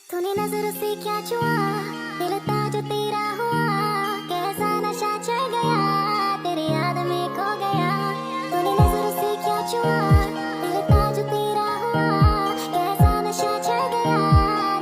तूने नजर से क्या छुआ, दिल था जो तेरा हुआ, कैसा नशा चढ़ गया, तेरी याद में खो गया। तूने नजर से क्या छुआ, दिल था जो तेरा हुआ, कैसा नशा चढ़ गया,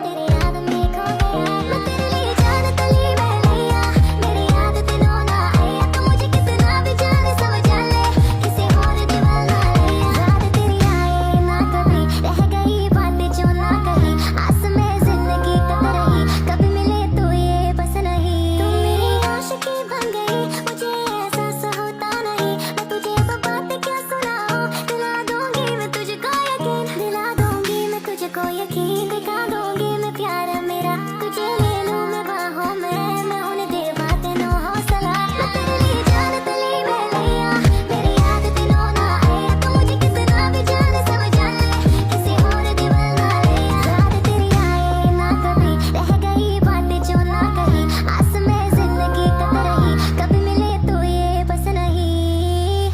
तेरी याद में खो गया। मैं तेरे लिए जान तली में लिया, मेरी याद दिनों ना आया, तू मुझे कितना भी जाने समझ ले, किसी और दीवाना लिया। याद तेरी आए ना कभी, रह गई बातें जो ना कही, आस में जिंदगी कत रही, कभी मिले तो ये बस नहीं। तू मेरी आशिकी बन गई, मुझे एहसास होता नहीं, मैं तुझे अब बात क्या सुनाऊं, दिला दूंगी मैं तुझको यकीन, दिला दूंगी मैं तुझको यकीन, दिखा दूंगी मैं प्यार मेरा, तुझे ले लूं मैं बाहों में, मैं होने दे बातें नो हौसला। मैं तेरे लिए जान तली में लिया, मेरी याद दिनों ना आया, तू मुझे कितना भी जाने समझ ले, किसी और दीवाना लिया। याद तेरी आए ना कभी, रह गई बातें जो ना कही, आस में जिंदगी कत रही, कभी मिले तो ये बस नहीं।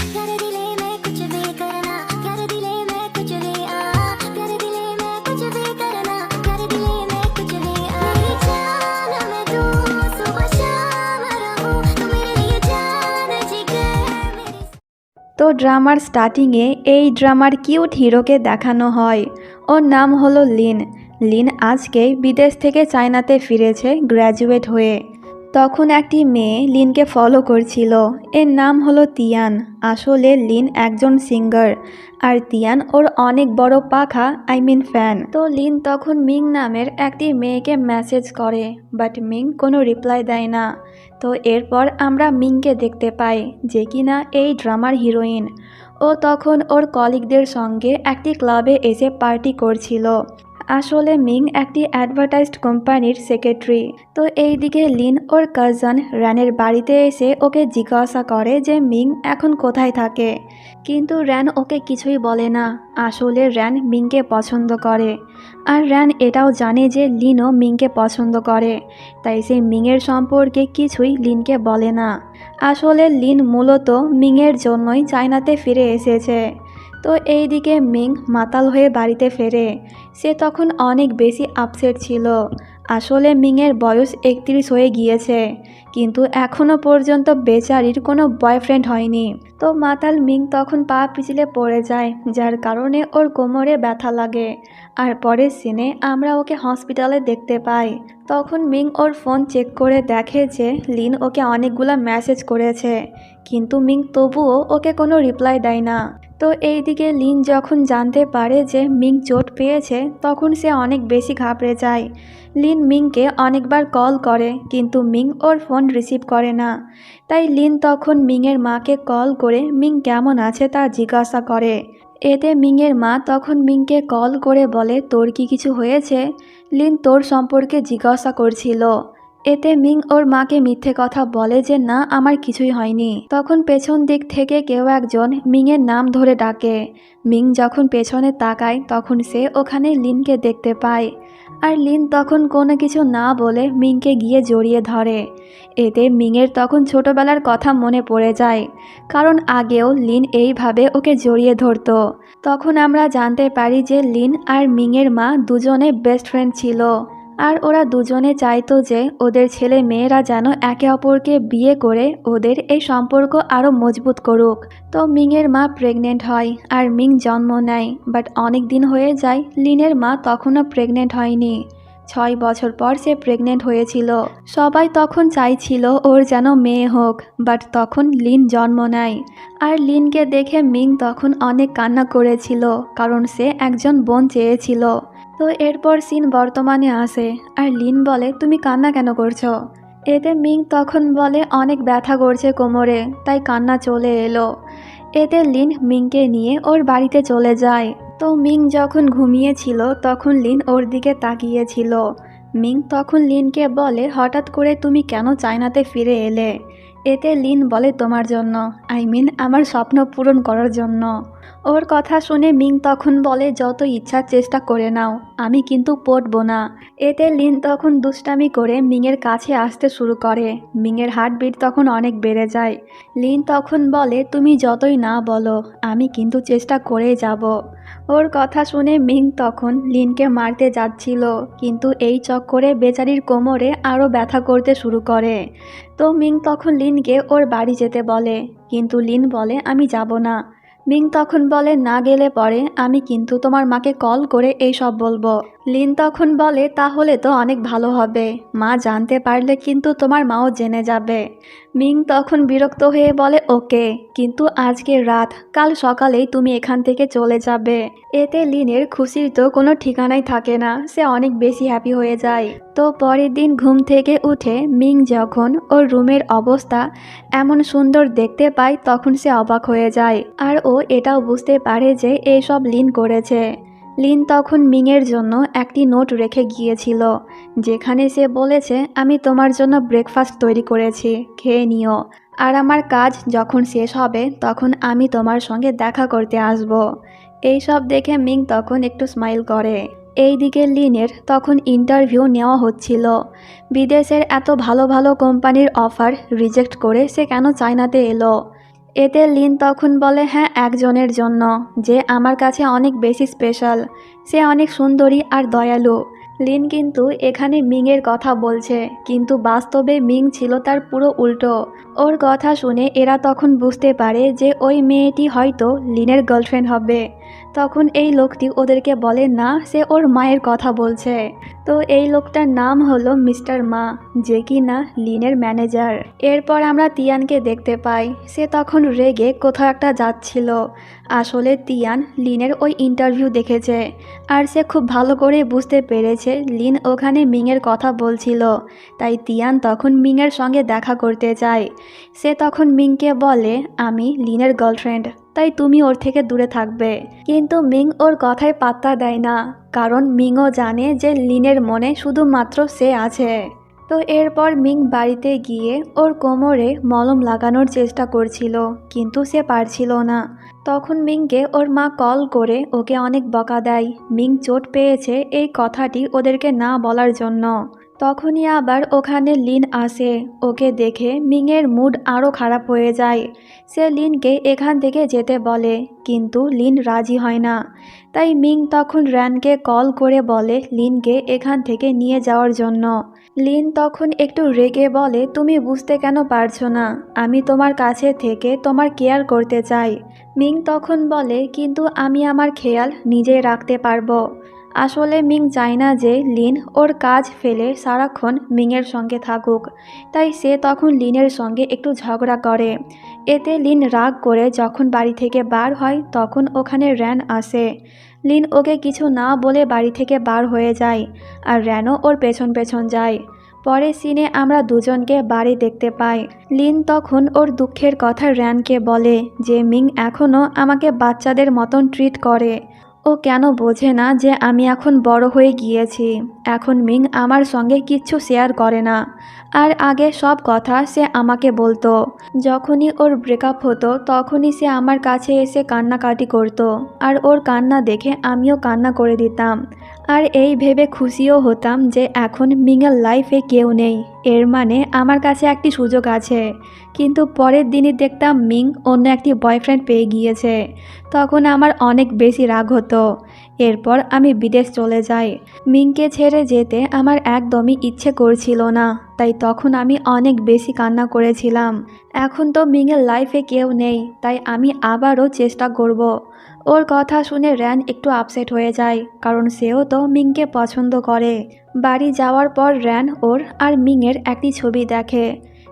प्यारे दिले में कुछ भी करना, प्यारे दिले में कुछ भी प्यारे दिले में कुछ भी करना, प्यारे दिले में कुछ भी मेरी जान में तू सुबह शाम रहूं, तू मेरे लिए जान जिगर मेरी। তো ড্রামার স্টার্টিংয়ে এই ড্রামার কিউট হিরোকে দেখানো হয়। ওর নাম হলো লিন। লিন আজকে বিদেশ থেকে চায়নাতে ফিরেছে গ্র্যাজুয়েট হয়ে। তখন একটি মেয়ে লিনকে ফলো করছিল। এর নাম হলো তিয়ান। আসলে লিন একজন সিঙ্গার, আর তিয়ান ওর অনেক বড় পাখা ফ্যান। তো লিন তখন মিং নামের একটি মেয়েকে মেসেজ করে, বাট মিং কোনো রিপ্লাই দেয় না। তো এরপর আমরা মিংকে দেখতে পাই, যে কিনা এই ড্রামার হিরোইন। ও তখন ওর কলিগদের সঙ্গে একটি ক্লাবে এসে পার্টি করছিল। আসলে মিং একটি অ্যাডভার্টাইজড কোম্পানির সেক্রেটারি। তো এইদিকে লিন ওর কাজিন র্যানের বাড়িতে এসে ওকে জিজ্ঞাসা করে যে মিং এখন কোথায় থাকে, কিন্তু র্যান ওকে কিছুই বলে না। আসলে র্যান মিংকে পছন্দ করে, আর র্যান এটাও জানে যে লিনও মিংকে পছন্দ করে, তাই সে মিংয়ের সম্পর্কে কিছুই লিনকে বলে না। আসলে লিন মূলত মিংয়ের জন্যই চায়নাতে ফিরে এসেছে। তো এইদিকে মিং মাতাল হয়ে বাড়িতে ফেরে। সে তখন অনেক বেশি আপসেট ছিল। আসলে মিংয়ের বয়স 31 হয়ে গিয়েছে, কিন্তু এখনও পর্যন্ত বেচারির কোনো বয়ফ্রেন্ড হয়নি। তো মাতাল মিং তখন পা পিছলে পড়ে যায়, যার কারণে ওর কোমরে ব্যথা লাগে। আর পরের সিনে আমরা ওকে হসপিটালে দেখতে পাই। তখন মিং ওর ফোন চেক করে দেখে যে লিন ওকে অনেকগুলো মেসেজ করেছে, কিন্তু মিং তবুও ওকে কোনো রিপ্লাই দেয় না। তো এইদিকে লিন যখন জানতে পারে যে মিং চোট পেয়েছে, তখন সে অনেক বেশি ঘাবড়ে যায়। লিন মিংকে অনেকবার কল করে, কিন্তু মিং ওর ফোন রিসিভ করে না। তাই লিন তখন মিংয়ের মাকে কল করে মিং কেমন আছে তা জিজ্ঞাসা করে। এতে মিংয়ের মা তখন মিংকে কল করে বলে, তোর কি কিছু হয়েছে? লিন তোর সম্পর্কে জিজ্ঞাসা করছিল। এতে মিং ওর মাকে মিথ্যে কথা বলে যে না, আমার কিছুই হয়নি। তখন পেছন দিক থেকে কেউ একজন মিংয়ের নাম ধরে ডাকে। মিং যখন পেছনে তাকায়, তখন সে ওখানে লিনকে দেখতে পায়। আর লিন তখন কোনো কিছু না বলে মিংকে গিয়ে জড়িয়ে ধরে। এতে মিংয়ের তখন ছোটবেলার কথা মনে পড়ে যায়, কারণ আগেও লিন এইভাবে ওকে জড়িয়ে ধরতো। তখন আমরা জানতে পারি যে লিন আর মিংয়ের মা দুজনে বেস্ট ফ্রেন্ড ছিল, আর ওরা দুজনে চাইতো যে ওদের ছেলে মেয়েরা যেন একে অপরকে বিয়ে করে ওদের এই সম্পর্ক আরও মজবুত করুক। তো মিংয়ের মা প্রেগনেন্ট হয়, আর মিং জন্ম নেয়। বাট অনেক দিন হয়ে যায়, লিনের মা তখনও প্রেগনেন্ট হয়নি। 6 বছর পর সে প্রেগনেন্ট হয়েছিল। সবাই তখন চাইছিল ওর যেন মেয়ে হোক, বাট তখন লিন জন্ম নেয়। আর লিনকে দেখে মিং তখন অনেক কান্না করেছিল, কারণ সে একজন বোন চেয়েছিল। তো এরপর সিন বর্তমানে আসে, আর লিন বলে, তুমি কান্না কেন করছো? এতে মিং তখন বলে, অনেক ব্যথা করছে কোমরে, তাই কান্না চলে এলো। এতে লিন মিংকে নিয়ে ওর বাড়িতে চলে যায়। তো মিং যখন ঘুমিয়েছিল, তখন লিন ওর দিকে তাকিয়েছিল। মিং তখন লিনকে বলে, হঠাৎ করে তুমি কেন চায়নাতে ফিরে এলে? এতে লিন বলে, তোমার জন্য, আমার স্বপ্ন পূরণ করার জন্য। ওর কথা শুনে মিং তখন বলে যত ইচ্ছা চেষ্টা করে নাও, আমি কিন্তু পড়বো না। এতে লিন তখন দুষ্টামি করে মিংয়ের কাছে আসতে শুরু করে। মিংয়ের হার্টবিট তখন অনেক বেড়ে যায়। লিন তখন বলে তুমি যতই না বলো, আমি কিন্তু চেষ্টা করেই যাব। ওর কথা শুনে মিং তখন লিনকে মারতে যাচ্ছিল, কিন্তু এই চক্করে বেচারির কোমরে আরও ব্যথা করতে শুরু করে। তো মিং তখন লিনকে ওর বাড়ি যেতে বলে, কিন্তু লিন বলে আমি যাব না। মিং তখন বলে না গেলে পরে আমি কিন্তু তোমার মাকে কল করে এই সব বলবো। লিন তখন বলে তাহলে তো অনেক ভালো হবে, মা জানতে পারলে কিন্তু তোমার মাও জেনে যাবে। মিং তখন বিরক্ত হয়ে বলে ওকে, কিন্তু আজকে রাত, কাল সকালেই তুমি এখান থেকে চলে যাবে। এতে লিনের খুশির তো কোনো ঠিকানাই থাকে না, সে অনেক বেশি হ্যাপি হয়ে যায়। তো পরের দিন ঘুম থেকে উঠে মিং যখন ওর রুমের অবস্থা এমন সুন্দর দেখতে পায় তখন সে অবাক হয়ে যায়, আর ও এটাও বুঝতে পারে যে এসব লিন করেছে। লিন তখন মিংয়ের জন্য একটি নোট রেখে গিয়েছিল, যেখানে সে বলেছে আমি তোমার জন্য ব্রেকফাস্ট তৈরি করেছি, খেয়ে নিও, আর আমার কাজ যখন শেষ হবে তখন আমি তোমার সঙ্গে দেখা করতে আসব। এই সব দেখে মিং তখন একটু স্মাইল করে। এইদিকে লিনের তখন ইন্টারভিউ নেওয়া হচ্ছিল। বিদেশের এত ভালো ভালো কোম্পানির অফার রিজেক্ট করে সে কেন চায়নাতে এলো। এতে লিন তখন বলে হ্যাঁ, একজনের জন্য, যে আমার কাছে অনেক বেশি স্পেশাল, সে অনেক সুন্দরী আর দয়ালু। লিন কিন্তু এখানে মিংয়ের কথা বলছে, কিন্তু বাস্তবে মিং ছিল তার পুরো উল্টো। ওর কথা শুনে এরা তখন বুঝতে পারে যে ওই মেয়েটি হয়তো লিনের গার্লফ্রেন্ড হবে। তখন এই লোকটি ওদেরকে বলে না, সে ওর মায়ের কথা বলছে। তো এই লোকটার নাম হলো মিস্টার মা, যে কি না লিনের ম্যানেজার। এরপর আমরা তিয়ানকে দেখতে পাই, সে তখন রেগে কোথাও একটা যাচ্ছিল। আসলে তিয়ান লিনের ওই ইন্টারভিউ দেখেছে, আর সে খুব ভালো করে বুঝতে পেরেছে লিন ওখানে মিংয়ের কথা বলছিল। তাই তিয়ান তখন মিংয়ের সঙ্গে দেখা করতে চায়। সে তখন মিংকে বলে আমি লিনের গার্লফ্রেন্ড, তাই তুমি ওর থেকে দূরে থাকবে। কিন্তু মিং ওর কথায় পাত্তা দেয় না, কারণ মিংও জানে যে লিনের মনে শুধুমাত্র সে আছে। তো এরপর মিং বাড়িতে গিয়ে ওর কোমরে মলম লাগানোর চেষ্টা করছিল, কিন্তু সে পারছিল না। তখন মিংকে ওর মা কল করে ওকে অনেক বকা দেয়, মিং চোট পেয়েছে এই কথাটি ওদেরকে না বলার জন্য। তখনই আবার ওখানে লিন আসে, ওকে দেখে মিংয়ের মুড আরও খারাপ হয়ে যায়। সে লিনকে এখান থেকে যেতে বলে, কিন্তু লিন রাজি হয় না। তাই মিং তখন র্যানকে কল করে বলে লিনকে এখান থেকে নিয়ে যাওয়ার জন্য। লিন তখন একটু রেগে বলে তুমি বুঝতে কেন পারছো না, আমি তোমার কাছে থেকে তোমার কেয়ার করতে চাই। মিং তখন বলে কিন্তু আমি আমার খেয়াল নিজেই রাখতে পারবো। আসলে মিং চায় না যে লিন ওর কাজ ফেলে সারাক্ষণ মিংয়ের সঙ্গে থাকুক, তাই সে তখন লিনের সঙ্গে একটু ঝগড়া করে। এতে লিন রাগ করে যখন বাড়ি থেকে বার হয় তখন ওখানে র্যান আসে। লিন ওকে কিছু না বলে বাড়ি থেকে বার হয়ে যায়, আর র্যানও ওর পেছন পেছন যায়। পরের সিনে আমরা দুজনকে বাড়ি দেখতে পাই। লিন তখন ওর দুঃখের কথা র্যানকে বলে যে মিং এখনও আমাকে বাচ্চাদের মতন ট্রিট করে। ও কেন বোঝে না যে আমি এখন বড় হয়ে গিয়েছি। এখন মিং আমার সঙ্গে কিচ্ছু শেয়ার করে না, আর আগে সব কথা সে আমাকে বলতো। যখনই ওর ব্রেকআপ হতো তখনই সে আমার কাছে এসে কান্নাকাটি করতো, আর ওর কান্না দেখে আমিও কান্না করে দিতাম। আর এই ভেবে খুশিও হতাম যে এখন মিংয়ের লাইফে কেউ নেই, এর মানে আমার কাছে একটি সুযোগ আছে। কিন্তু পরের দিনই দেখতাম মিং অন্য একটি বয়ফ্রেন্ড পেয়ে গিয়েছে, তখন আমার অনেক বেশি রাগ হতো। এরপর আমি বিদেশ চলে যাই। মিংকে ছেড়ে যেতে আমার একদমই ইচ্ছে করছিল না, তাই তখন আমি অনেক বেশি কান্না করেছিলাম। এখন তো মিংয়ের লাইফে কেউ নেই, তাই আমি আবারও চেষ্টা করব। ওর কথা শুনে র্যান একটু আপসেট হয়ে যায়, কারণ সেও তো মিংকে পছন্দ করে। বাড়ি যাওয়ার পর র্যান ওর আর মিংয়ের একটি ছবি দেখে।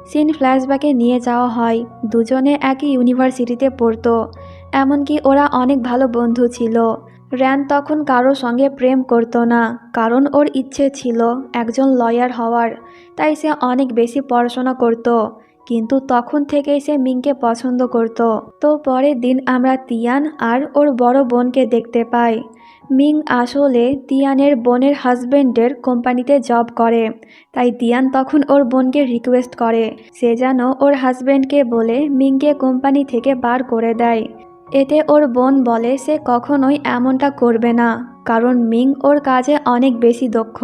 সিন ফ্ল্যাশব্যাকে নিয়ে যাওয়া হয়, দুজনে একই ইউনিভার্সিটিতে পড়তো, এমনকি ওরা অনেক ভালো বন্ধু ছিল। র্যান তখন কারোর সঙ্গে প্রেম করতো না, কারণ ওর ইচ্ছে ছিল একজন লয়ার হওয়ার, তাই সে অনেক বেশি পড়াশোনা করত। কিন্তু তখন থেকেই সে মিংকে পছন্দ করত। তো পরের দিন আমরা তিয়ান আর ওর বড় বোনকে দেখতে পাই। মিং আসলে তিয়ানের বোনের হাজবেন্ডের কোম্পানিতে জব করে, তাই তিয়ান তখন ওর বোনকে রিকোয়েস্ট করে সে যেন ওর হাজবেন্ডকে বলে মিংকে কোম্পানি থেকে বার করে দেয়। এতে ওর বোন বলে সে কখনোই এমনটা করবে না, কারণ মিং ওর কাজে অনেক বেশি দক্ষ।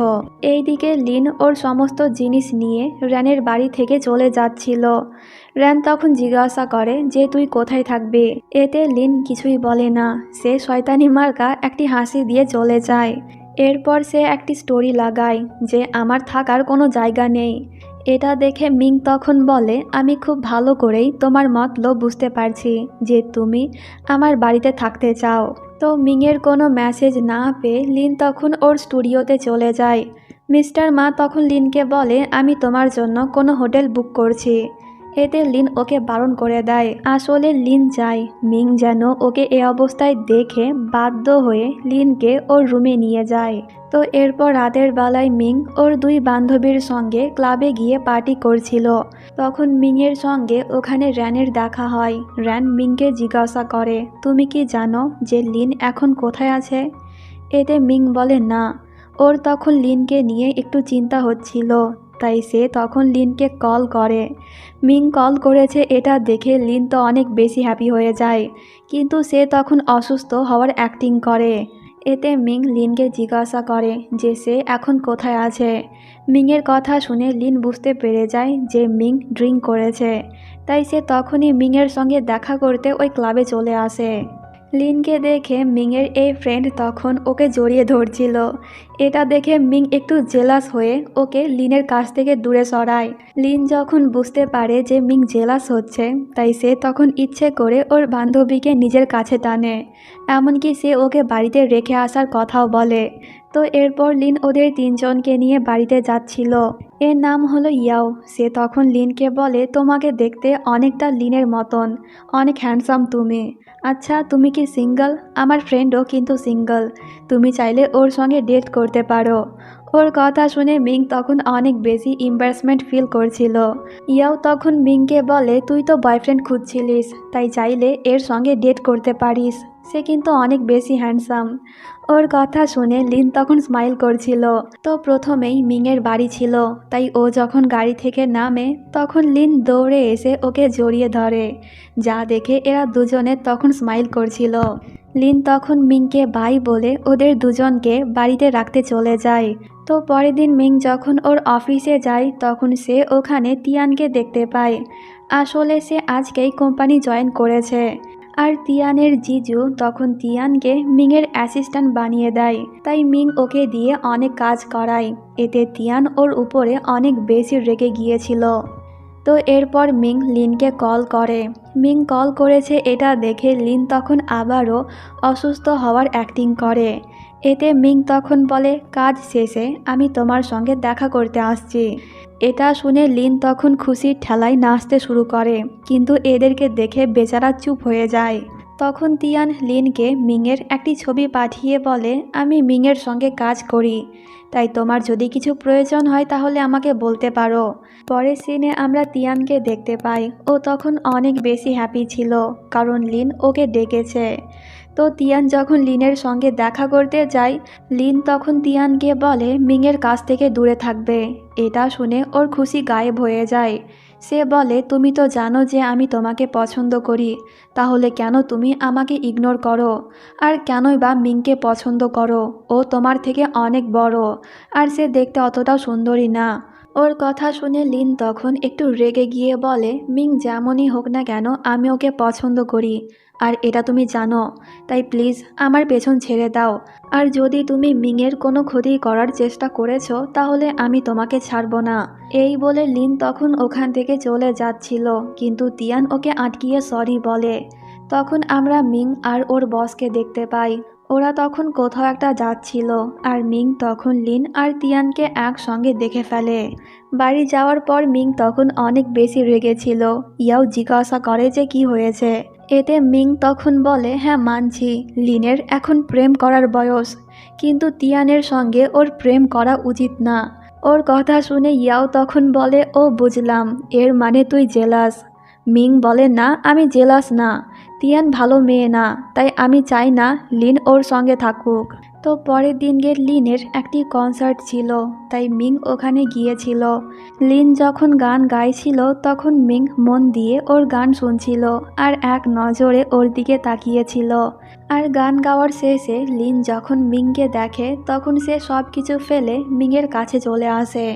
এইদিকে লিন ওর সমস্ত জিনিস নিয়ে র্যানের বাড়ি থেকে চলে যাচ্ছিল। র্যান তখন জিজ্ঞাসা করে যে তুই কোথায় থাকবি। এতে লিন কিছুই বলে না, সে শয়তানি মার্কা একটি হাসি দিয়ে চলে যায়। এরপর সে একটি স্টোরি লাগায় যে আমার থাকার কোনো জায়গা নেই। এটা দেখে মিং তখন বলে আমি খুব ভালো করেই তোমার মতলব বুঝতে পারছি যে তুমি আমার বাড়িতে থাকতে চাও। তো মিংয়ের কোনো মেসেজ না পেয়ে লিন তখন ওর স্টুডিওতে চলে যায়। মিস্টার মা তখন লিনকে বলে আমি তোমার জন্য কোনো হোটেল বুক করছি। এতে লিন ওকে বারণ করে দেয়। আসলে লিন চায় মিং যেন ওকে এ অবস্থায় দেখে বাধ্য হয়ে লিনকে ওর রুমে নিয়ে যায়। তো এরপর রাতের বেলায় মিং ওর দুই বান্ধবীর সঙ্গে ক্লাবে গিয়ে পার্টি করছিল। তখন মিংয়ের সঙ্গে ওখানে র্যানের দেখা হয়। র্যান মিংকে জিজ্ঞাসা করে তুমি কি জানো যে লিন এখন কোথায় আছে? এতে মিং বলে না। ওর তখন লিনকে নিয়ে একটু চিন্তা হচ্ছিল, তাই সে তখন লিনকে কল করে। মিং কল করেছে এটা দেখে লিন তো অনেক বেশি হ্যাপি হয়ে যায়, কিন্তু সে তখন অসুস্থ হওয়ার অ্যাক্টিং করে। এতে মিং লিনকে জিজ্ঞাসা করে যে সে এখন কোথায় আছে। মিংয়ের কথা শুনে লিন বুঝতে পেরে যায় যে মিং ড্রিঙ্ক করেছে, তাই সে তখনই মিংয়ের সঙ্গে দেখা করতে ওই ক্লাবে চলে আসে। লিনকে দেখে মিংয়ের এই ফ্রেন্ড তখন ওকে জড়িয়ে ধরছিল। এটা দেখে মিং একটু জেলাস হয়ে ওকে লিনের কাছ থেকে দূরে সরায়। লিন যখন বুঝতে পারে যে মিং জেলাস হচ্ছে, তাই সে তখন ইচ্ছে করে ওর বান্ধবীকে নিজের কাছে টানে, এমনকি সে ওকে বাড়িতে রেখে আসার কথাও বলে। তো এরপর লিন ওদের তিনজনকে নিয়ে বাড়িতে যাচ্ছিল। এর নাম হলো ইয়াও। সে তখন লিনকে বলে তোমাকে দেখতে অনেকটা লিনের মতন, অনেক হ্যান্ডসাম তুমি। আচ্ছা তুমি কি সিঙ্গেল? আমার ফ্রেন্ডও কিন্তু সিঙ্গেল, তুমি চাইলে ওর সঙ্গে ডেট করতে পারো। ওর কথা শুনে মিং তখন অনেক বেশি এম্বারাসমেন্ট ফিল করছিল। ইয়াও তখন মিংকে বলে তুই তো বয়ফ্রেন্ড খুঁজছিলিস, তাই চাইলে এর সঙ্গে ডেট করতে পারিস, সে কিন্তু অনেক বেশি হ্যান্ডসাম। ওর কথা শুনে লিন তখন স্মাইল করছিল। তো প্রথমেই মিংয়ের বাড়ি ছিল, তাই ও যখন গাড়ি থেকে নামে তখন লিন দৌড়ে এসে ওকে জড়িয়ে ধরে, যা দেখে এরা দুজনে তখন স্মাইল করছিল। লিন তখন মিংকে বাই বলে ওদের দুজনকে বাড়িতে রাখতে চলে যায়। তো পরের দিন মিং যখন ওর অফিসে যায় তখন সে ওখানে তিয়ানকে দেখতে পায়। আসলে সে আজকেই কোম্পানি জয়েন করেছে। আর তিয়ানের জিজু তখন তিয়ানকে মিংয়ের অ্যাসিস্ট্যান্ট বানিয়ে দেয়, তাই মিং ওকে দিয়ে অনেক কাজ করায়। এতে তিয়ান ওর উপরে অনেক বেশি রেগে গিয়েছিল। তো এরপর মিং লিনকে কল করে। মিং কল করেছে এটা দেখে লিন তখন আবারও অসুস্থ হওয়ার অ্যাক্টিং করে। এতে মিং তখন বলে কাজ শেষে আমি তোমার সঙ্গে দেখা করতে আসছি। এটা শুনে লিন তখন খুশির ঠেলায় নাচতে শুরু করে, কিন্তু এদেরকে দেখে বেচারা চুপ হয়ে যায়। তখন তিয়ান লিনকে মিংয়ের একটি ছবি পাঠিয়ে বলে আমি মিংয়ের সঙ্গে কাজ করি, তাই তোমার যদি কিছু প্রয়োজন হয় তাহলে আমাকে বলতে পারো। পরের সিনে আমরা তিয়ানকে দেখতে পাই। ও তখন অনেক বেশি হ্যাপি ছিল, কারণ লিন ওকে ডেকেছে। তো তিয়ান যখন লিনের সঙ্গে দেখা করতে যায়, লিন তখন তিয়ানকে বলে মিংয়ের কাছ থেকে দূরে থাকবে। এটা শুনে ওর খুশি গায়েব হয়ে যায়। সে বলে তুমি তো জানো যে আমি তোমাকে পছন্দ করি, তাহলে কেন তুমি আমাকে ইগনোর করো? আর কেনই বা মিংকে পছন্দ করো? ও তোমার থেকে অনেক বড়, আর সে দেখতে অতটাও সুন্দরী না। ওর কথা শুনে লিন তখন একটু রেগে গিয়ে বলে মিং যেমনই হোক না কেন আমি ওকে পছন্দ করি, আর এটা তুমি জানো, তাই প্লিজ আমার পেছন ছেড়ে দাও। আর যদি তুমি মিংয়ের কোনো ক্ষতি করার চেষ্টা করেছো তাহলে আমি তোমাকে ছাড়বো না। এই বলে লিন তখন ওখান থেকে চলে যাচ্ছিল, কিন্তু তিয়ান ওকে আটকিয়ে সরি বলে। তখন আমরা মিং আর ওর বসকে দেখতে পাই। ওরা তখন কোথাও একটা যাচ্ছিল, আর মিং তখন লিন আর তিয়ানকে একসঙ্গে দেখে ফেলে। বাড়ি যাওয়ার পর মিং তখন অনেক বেশি রেগেছিল। ইয়াও জিজ্ঞাসা করে যে কি হয়েছে। এতে মিং তখন বলে হ্যাঁ মানছি লিনের এখন প্রেম করার বয়স, কিন্তু তিয়ানের সঙ্গে ওর প্রেম করা উচিত না। ওর কথা শুনে ইয়াও তখন বলে ও বুঝলাম, এর মানে তুই জেলাস। মিং বলে না আমি জেলাস না, তিয়ান ভালো মেয়ে না, তাই আমি চাই না লিন ওর সঙ্গে থাকুক। তো পরের দিনকে লিনের একটি কনসার্ট ছিল, তাই মিং ওখানে গিয়েছিল। লিন যখন গান গাইছিল তখন মিং মন দিয়ে ওর গান শুনছিল আর এক নজরে ওর দিকে তাকিয়েছিল। আর গান গাওয়ার শেষে লিন যখন মিংকে দেখে তখন সে সব কিছু ফেলে মিংয়ের কাছে চলে আসে।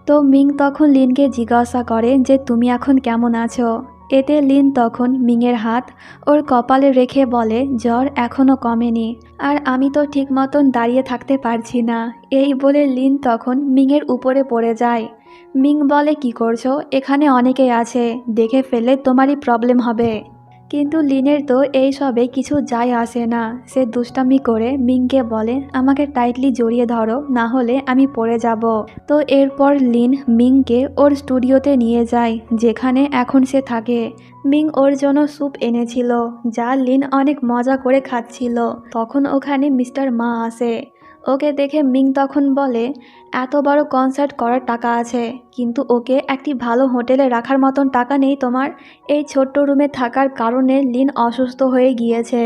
তো মিং তখন লিনকে জিজ্ঞাসা করে যে তুমি এখন কেমন আছো। এতে লিন তখন মিংয়ের হাত ওর কপালে রেখে বলে জ্বর এখনও কমেনি, আর আমি তো ঠিক মতন দাঁড়িয়ে থাকতে পারছি না। এই বলে লিন তখন মিংয়ের উপরে পড়ে যায়। মিং বলে কি করছো, এখানে অনেকেই আছে, দেখে ফেললে তোমারই প্রবলেম হবে। কিন্তু লিনের তো এই সবে কিছু যায় আসে না। সে দুষ্টামি করে মিংকে বলে আমাকে টাইটলি জড়িয়ে ধরো, না হলে আমি পড়ে যাব। তো এরপর লিন মিংকে ওর স্টুডিওতে নিয়ে যায় যেখানে এখন সে থাকে। মিং ওর জন্য স্যুপ এনেছিল যা লিন অনেক মজা করে খাচ্ছিল। তখন ওখানে মিস্টার মা আসে। ওকে দেখে মিং তখন বলে এত বড় কনসার্ট করার টাকা আছে, কিন্তু ওকে একটি ভালো হোটেলে রাখার মতন টাকা নেই তোমার। এই ছোট্ট রুমে থাকার কারণে লিন অসুস্থ হয়ে গিয়েছে।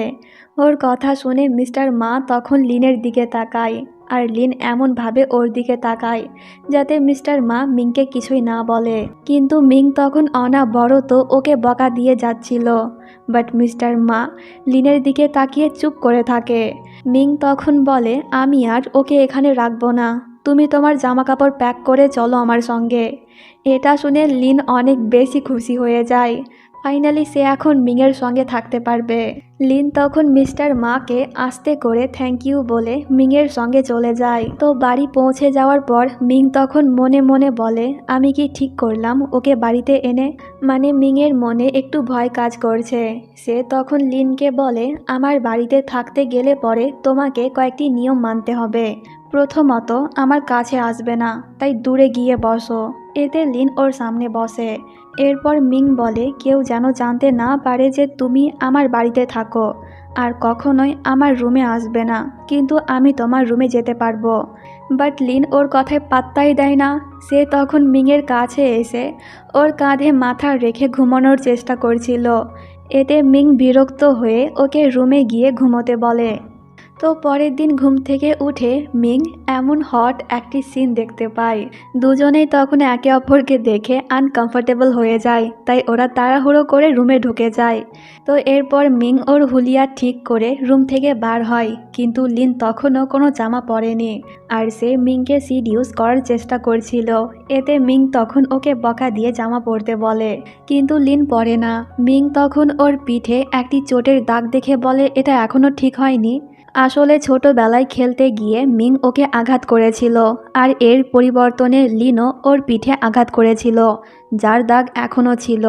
ওর কথা শুনে মিস্টার মা তখন লিনের দিকে তাকায়, আর লিন এমনভাবে ওর দিকে তাকায় যাতে মিস্টার মা মিংকে কিছুই না বলে। কিন্তু মিং তখন অনাবরত ওকে বকা দিয়ে যাচ্ছিল, বাট মিস্টার মা লিনের দিকে তাকিয়ে চুপ করে থাকে। মিং তখন বলে আমি আর ওকে এখানে রাখবো না, তুমি তোমার জামা কাপড় প্যাক করে চলো আমার সঙ্গে। এটা শুনে লিন অনেক বেশি খুশি হয়ে যায়। ফাইনালি সে এখন মিংয়ের সঙ্গে থাকতে পারবে। লিন তখন মিস্টার মাকে আস্তে করে থ্যাংক ইউ বলে মিংয়ের সঙ্গে চলে যায়। তো বাড়ি পৌঁছে যাওয়ার পর মিং তখন মনে মনে বলে আমি কি ঠিক করলাম ওকে বাড়িতে এনে। মানে মিংয়ের মনে একটু ভয় কাজ করছে। সে তখন লিনকে বলে আমার বাড়িতে থাকতে গেলে পরে তোমাকে কয়েকটি নিয়ম মানতে হবে। প্রথমত আমার কাছে আসবে না, তাই দূরে গিয়ে বসো। এতে লিন ওর সামনে বসে। এরপর মিং বলে কেউ যেন জানতে না পারে যে তুমি আমার বাড়িতে থাকো, আর কখনোই আমার রুমে আসবে না, কিন্তু আমি তোমার রুমে যেতে পারবো। বাট লিন ওর কথায় পাত্তাই দেয় না। সে তখন মিংয়ের কাছে এসে ওর কাঁধে মাথা রেখে ঘুমানোর চেষ্টা করছিল। এতে মিং বিরক্ত হয়ে ওকে রুমে গিয়ে ঘুমোতে বলে। তো পরের দিন ঘুম থেকে উঠে মিং এমন হট একটি সিন দেখতে পায়। দুজনেই তখন একে অপরকে দেখে আনকমফোর্টেবল হয়ে যায়, তাই ওরা তাড়াহুড়ো করে রুমে ঢুকে যায়। তো এরপর মিং ওর হুলিয়া ঠিক করে রুম থেকে বার হয়, কিন্তু লিন তখনও কোনো জামা পরেনি, আর সে মিংকে সিডিউস করার চেষ্টা করছিল। এতে মিং তখন ওকে বকা দিয়ে জামা পরতে বলে, কিন্তু লিন পরে না। মিং তখন ওর পিঠে একটি চোটের দাগ দেখে বলে এটা এখনও ঠিক হয়নি। আসলে ছোটবেলায় খেলতে গিয়ে মিং ওকে আঘাত করেছিল, আর এর পরিবর্তনে লিনও ওর পিঠে আঘাত করেছিল, যার দাগ এখনও ছিল।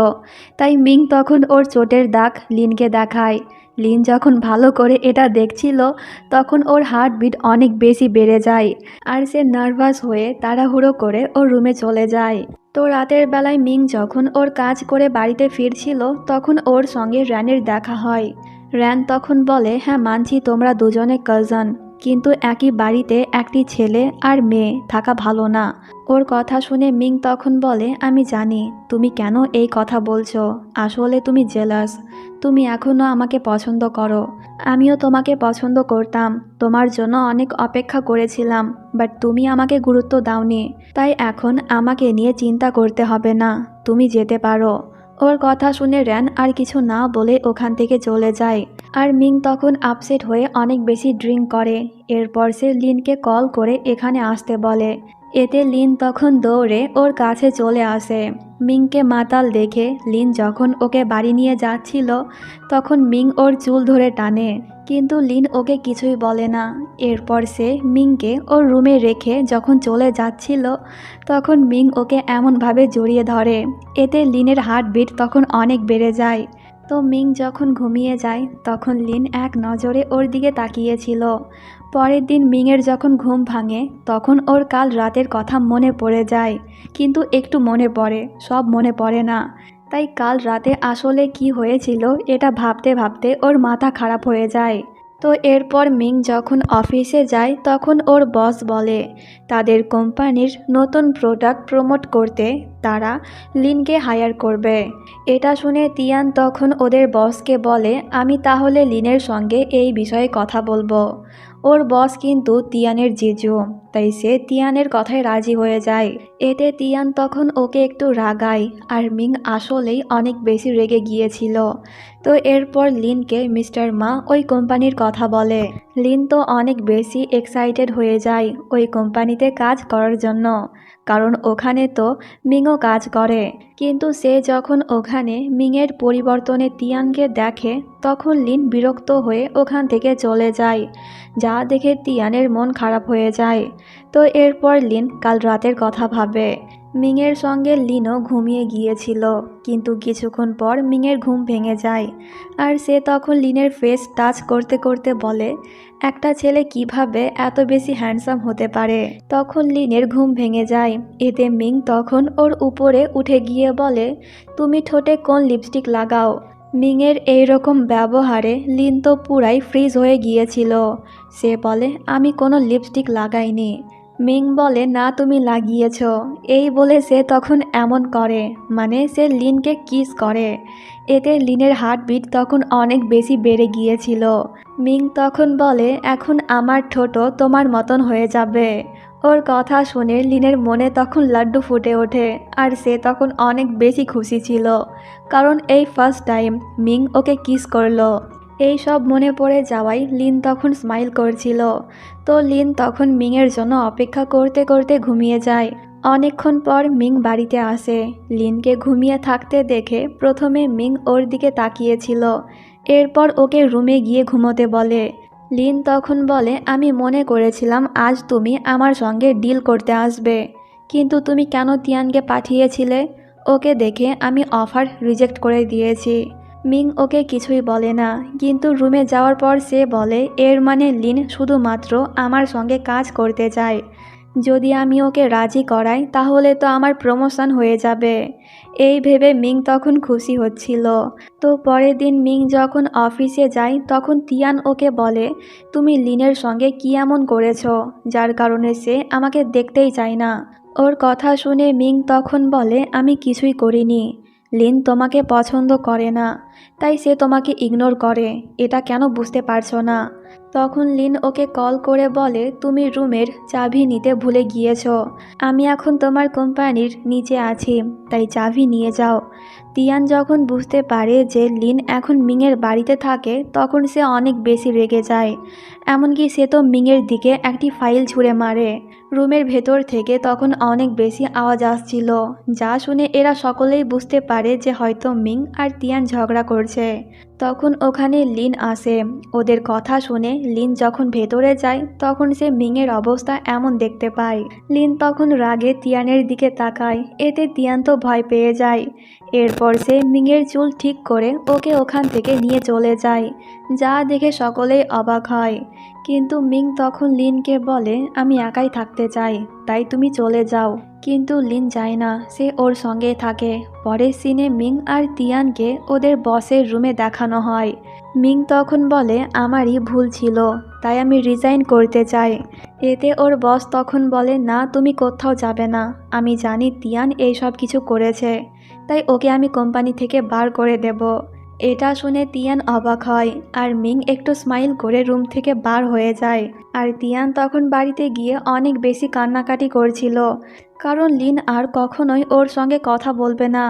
তাই মিং তখন ওর চোটের দাগ লিনকে দেখায়। লিন যখন ভালো করে এটা দেখছিল তখন ওর হার্টবিট অনেক বেশি বেড়ে যায়, আর সে নার্ভাস হয়ে তাড়াহুড়ো করে ওর রুমে চলে যায়। তো রাতের বেলায় মিং যখন ওর কাজ করে বাড়িতে ফিরছিল তখন ওর সঙ্গে র্যানের দেখা হয়। র্যান তখন বলে হ্যাঁ মানছি তোমরা দুজনে কাজন, কিন্তু একই বাড়িতে একটি ছেলে আর মেয়ে থাকা ভালো না। ওর কথা শুনে মিং তখন বলে আমি জানি তুমি কেন এই কথা বলছো, আসলে তুমি জেলাস। তুমি এখনও আমাকে পছন্দ করো, আমিও তোমাকে পছন্দ করতাম, তোমার জন্য অনেক অপেক্ষা করেছিলাম, বাট তুমি আমাকে গুরুত্ব দাওনি, তাই এখন আমাকে নিয়ে চিন্তা করতে হবে না, তুমি যেতে পারো। ওর কথা শুনে র্যান আর কিছু না বলে ওখান থেকে চলে যায়। আর মিং তখন আপসেট হয়ে অনেক বেশি ড্রিঙ্ক করে। এরপর সে লিনকে কল করে এখানে আসতে বলে। এতে লিন তখন দৌড়ে ওর কাছে চলে আসে। মিংকে মাতাল দেখে লিন যখন ওকে বাড়ি নিয়ে যাচ্ছিল তখন মিং ওর চুল ধরে টানে, কিন্তু লিন ওকে কিছুই বলে না। এরপর সে মিংকে ওর রুমে রেখে যখন চলে যাচ্ছিল তখন মিং ওকে এমনভাবে জড়িয়ে ধরে, এতে লিনের হার্টবিট তখন অনেক বেড়ে যায়। তো মিং যখন ঘুমিয়ে যায় তখন লিন এক নজরে ওর দিকে তাকিয়েছিল। পরের দিন মিংয়ের যখন ঘুম ভাঙে তখন ওর কাল রাতের কথা মনে পড়ে যায়, কিন্তু একটু মনে পড়ে, সব মনে পড়ে না। তাই কাল রাতে আসলে কি হয়েছিল এটা ভাবতে ভাবতে ওর মাথা খারাপ হয়ে যায়। তো এরপর মিং যখন অফিসে যায় তখন ওর বস বলে তাদের কোম্পানির নতুন প্রোডাক্ট প্রমোট করতে তারা লিনকে হায়ার করবে। এটা শুনে তিয়ান তখন ওদের বসকে বলে আমি তাহলে লিনের সঙ্গে এই বিষয়ে কথা বলবো। ওর বস কিন্তু তিয়ানের জিজু, তাই সে তিয়ানের কথায় রাজি হয়ে যায়। এতে তিয়ান তখন ওকে একটু রাগায়, আর মিং আসলেই অনেক বেশি রেগে গিয়েছিল। তো এরপর লিনকে মিস্টার মা ওই কোম্পানির কথা বলে। লিন তো অনেক বেশি এক্সাইটেড হয়ে যায় ওই কোম্পানিতে কাজ করার জন্য, কারণ ওখানে তো মিংও কাজ করে। কিন্তু সে যখন ওখানে মিংয়ের পরিবর্তনে তিয়ানকে দেখে, তখন লিন বিরক্ত হয়ে ওখান থেকে চলে যায়, যা দেখে তিয়ানের মন খারাপ হয়ে যায়। তো এরপর লিন কাল রাতের কথা ভাবে। মিংয়ের সঙ্গে লিনও ঘুমিয়ে গিয়েছিল, কিন্তু কিছুক্ষণ পর মিংয়ের ঘুম ভেঙে যায়, আর সে তখন লিনের ফেস টাচ করতে করতে বলে, একটা ছেলে কিভাবে এত বেশি হ্যান্ডসাম হতে পারে। তখন লিনের ঘুম ভেঙে যায়। এতে মিং তখন ওর উপরে উঠে গিয়ে বলে, তুমি ঠোঁটে কোন লিপস্টিক লাগাও। মিংয়ের এইরকম ব্যবহারে লিন তো পুরাই ফ্রিজ হয়ে গিয়েছিল। সে বলে, আমি কোনো লিপস্টিক লাগাইনি। মিং বলে, না তুমি লাগিয়েছ। এই বলে সে তখন এমন করে, মানে সে লিনকে কিস করে। এতে লিনের হার্টবিট তখন অনেক বেশি বেড়ে গিয়েছিল। মিং তখন বলে, এখন আমার ঠোঁটও তোমার মতন হয়ে যাবে। ওর কথা শুনে লিনের মনে তখন লাড্ডু ফুটে ওঠে, আর সে তখন অনেক বেশি খুশি ছিল, কারণ এই ফার্স্ট টাইম মিং ওকে কিস করলো। এই সব মনে পড়ে যাওয়ায় লিন তখন স্মাইল করছিল। তো লিন তখন মিংয়ের জন্য অপেক্ষা করতে করতে ঘুমিয়ে যায়। অনেকক্ষণ পর মিং বাড়িতে আসে। লিনকে ঘুমিয়ে থাকতে দেখে প্রথমে মিং ওর দিকে তাকিয়েছিল, এরপর ওকে রুমে গিয়ে ঘুমোতে বলে। লিন তখন বলে, আমি মনে করেছিলাম আজ তুমি আমার সঙ্গে ডিল করতে আসবে, কিন্তু তুমি কেন তিয়ানকে পাঠিয়েছিলে? ওকে দেখে আমি অফার রিজেক্ট করে দিয়েছি। মিং ওকে কিছুই বলে না, কিন্তু রুমে যাওয়ার পর সে বলে, এর মানে লিন শুধুমাত্র আমার সঙ্গে কাজ করতে চায়। যদি আমি ওকে রাজি করাই তাহলে তো আমার প্রমোশন হয়ে যাবে। এই ভেবে মিং তখন খুশি হচ্ছিল। তো পরের দিন মিং যখন অফিসে যায়, তখন তিয়ান ওকে বলে, তুমি লিনের সঙ্গে কী এমন করেছো যার কারণে সে আমাকে দেখতেই চায় না। ওর কথা শুনে মিং তখন বলে, আমি কিছুই করিনি। লিন তোমাকে পছন্দ করে না, তাই সে তোমাকে ইগনোর করে। এটা কেন বুঝতে পারছো না? তখন লিন ওকে কল করে বলে, তুমি রুমের চাবি নিতে ভুলে গিয়েছো। আমি এখন তোমার কোম্পানির নিচে আছি, তাই চাবি নিয়ে যাও। তিয়ান যখন বুঝতে পারে যে লিন এখন মিংয়ের বাড়িতে থাকে, তখন সে অনেক বেশি রেগে যায়। এমনকি সে তো মিংয়ের দিকে একটি ফাইল ছুঁড়ে মারে। রুমের ভেতর থেকে তখন অনেক বেশি আওয়াজ আসছিল, যা শুনে এরা সকলেই বুঝতে পারে যে হয়তো মিং আর তিয়ান ঝগড়া করছে। তখন ওখানে লিন আসে। ওদের কথা শুনে লিন যখন ভেতরে যায়, তখন সে মিংয়ের অবস্থা এমন দেখতে পায়। লিন তখন রাগে তিয়ানের দিকে তাকায়। এতে তিয়ান তো ভয় পেয়ে যায়। এরপর সে মিংয়ের চুল ঠিক করে ওকে ওখান থেকে নিয়ে চলে যায়, যা দেখে সকলেই অবাক হয়। কিন্তু মিং তখন লিনকে বলে, আমি একাই থাকতে চাই, তাই তুমি চলে যাও। কিন্তু লিন যায় না, সে ওর সঙ্গে থাকে। পরের সিনে মিং আর তিয়ানকে ওদের বসের রুমে দেখানো হয়। মিং তখন বলে, আমারই ভুল ছিল, তাই আমি রিজাইন করতে চাই। এতে ওর বস তখন বলে, না তুমি কোথাও যাবে না। আমি জানি তিয়ান এই সব কিছু করেছে, তাই ওকে আমি কোম্পানি থেকে বার করে দেব। এটা শুনে তিয়ান অবাক হয়, আর মিং একটু স্মাইল করে রুম থেকে বার হয়ে যায়। আর তিয়ান তখন বাড়িতে গিয়ে অনেক বেশি কান্নাকাটি করছিল, কারণ লিন আর কখনোই ওর সঙ্গে কথা বলবে না।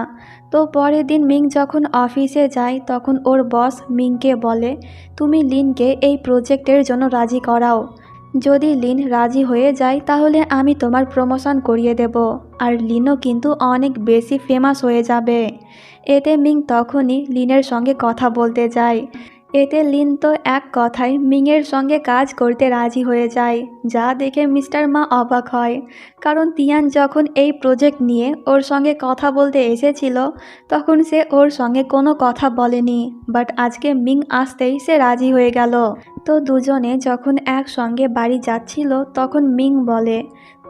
তো পরের দিন মিং যখন অফিসে যায়, তখন ওর বস মিংকে বলে, তুমি লিনকে এই প্রজেক্টের জন্য রাজি করাও। যদি লিন রাজি হয়ে যায় তাহলে আমি তোমার প্রমোশন করিয়ে দেব, আর লিনও কিন্তু অনেক বেশি ফেমাস হয়ে যাবে। এতে মিং তখনই লিনের সঙ্গে কথা বলতে যায়। এতে লিন তো এক কথায় মিংয়ের সঙ্গে কাজ করতে রাজি হয়ে যায়, যা দেখে মিস্টার মা অবাক হয়। কারণ তিয়ান যখন এই প্রজেক্ট নিয়ে ওর সঙ্গে কথা বলতে এসেছিল, তখন সে ওর সঙ্গে কোনো কথা বলেনি, বাট আজকে মিং আসতেই সে রাজি হয়ে গেল। তো দুজনে যখন একসঙ্গে বাড়ি যাচ্ছিল, তখন মিং বলে,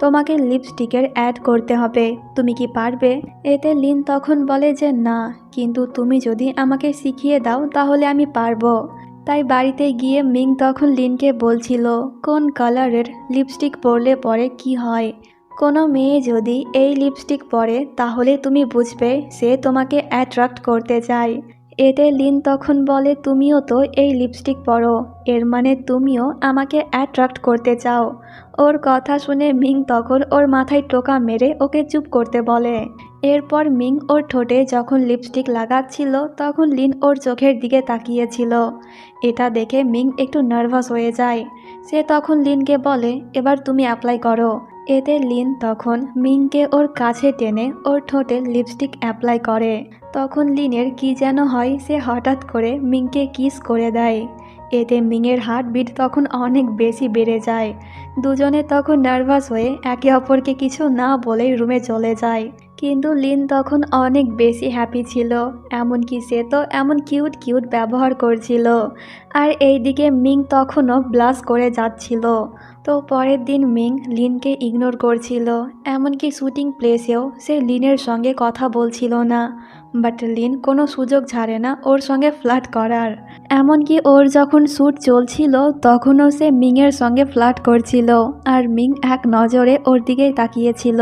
তোমাকে লিপস্টিকের অ্যাড করতে হবে, তুমি কি পারবে? এতে লিন তখন বলে যে না, কিন্তু তুমি যদি আমাকে শিখিয়ে দাও তাহলে আমি পারবো। তাই বাড়িতে গিয়ে মিং তখন লিনকে বলছিল, কোন কালারের লিপস্টিক পরলে পরে কি হয়। কোনো মেয়ে যদি এই লিপস্টিক পরে তাহলে তুমি বুঝবে সে তোমাকে অ্যাট্রাক্ট করতে চায়। এতে লিন তখন বলে, তুমিও তো এই লিপস্টিক পরো, এর মানে তুমিও আমাকে অ্যাট্রাক্ট করতে চাও। ওর কথা শুনে মিং তখন ওর মাথায় টোকা মেরে ওকে চুপ করতে বলে। এরপর মিং ওর ঠোঁটে যখন লিপস্টিক লাগাচ্ছিল তখন লিন ওর চোখের দিকে তাকিয়েছিল। এটা দেখে মিং একটু নার্ভাস হয়ে যায়। সে তখন লিনকে বলে, এবার তুমি অ্যাপ্লাই করো। এতে লিন তখন মিংকে ওর কাছে টেনে ওর ঠোঁটে লিপস্টিক অ্যাপ্লাই করে। তখন লিনের কি যেন হয়, সে হঠাৎ করে মিংকে কিস করে দেয়। এতে মিংয়ের হার্টবিট তখন অনেক বেশি বেড়ে যায়। দুজনে তখন নার্ভাস হয়ে একে অপরকে কিছু না বলেই রুমে চলে যায়। কিন্তু লিন তখন অনেক বেশি হ্যাপি ছিল, এমনকি সে তো এমন কিউট কিউট ব্যবহার করছিল। আর এইদিকে মিং তখনও ব্লাশ করে যাচ্ছিল। তো পরের দিন মিং লিনকে ইগনোর করছিল, এমনকি শুটিং প্লেসেও সে লিনের সঙ্গে কথা বলছিল না। বাট লিন কোনো সুযোগ ছাড়ে না ওর সঙ্গে ফ্লার্ট করার। এমনকি ওর যখন শ্যুট চলছিল তখনও সে মিংয়ের সঙ্গে ফ্লার্ট করছিল, আর মিং এক নজরে ওর দিকেই তাকিয়েছিল।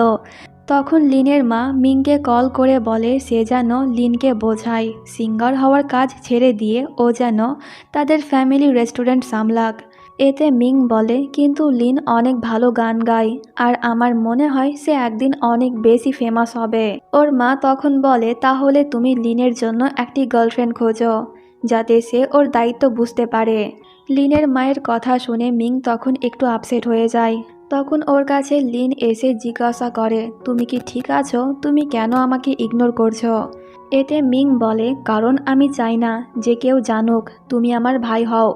তখন লিনের মা মিংকে কল করে বলে সে যেন লিনকে বোঝায় সিঙ্গার হওয়ার কাজ ছেড়ে দিয়ে ও যেন তাদের ফ্যামিলি রেস্টুরেন্ট সামলাক। এতে মিং বলে, কিন্তু লিন অনেক ভালো গান গায়, আর আমার মনে হয় সে একদিন অনেক বেশি ফেমাস হবে। ওর মা তখন বলে, তাহলে তুমি লিনের জন্য একটি গার্লফ্রেন্ড খোঁজো, যাতে সে ওর দায়িত্ব বুঝতে পারে। লিনের মায়ের কথা শুনে মিং তখন একটু আপসেট হয়ে যায়। তখন ওর কাছে লিন এসে জিজ্ঞাসা করে, তুমি কি ঠিক আছো? তুমি কেন আমাকে ইগনোর করছো? এতে মিং বলে, কারণ আমি চাই না যে কেউ জানুক তুমি আমার ভাই হও।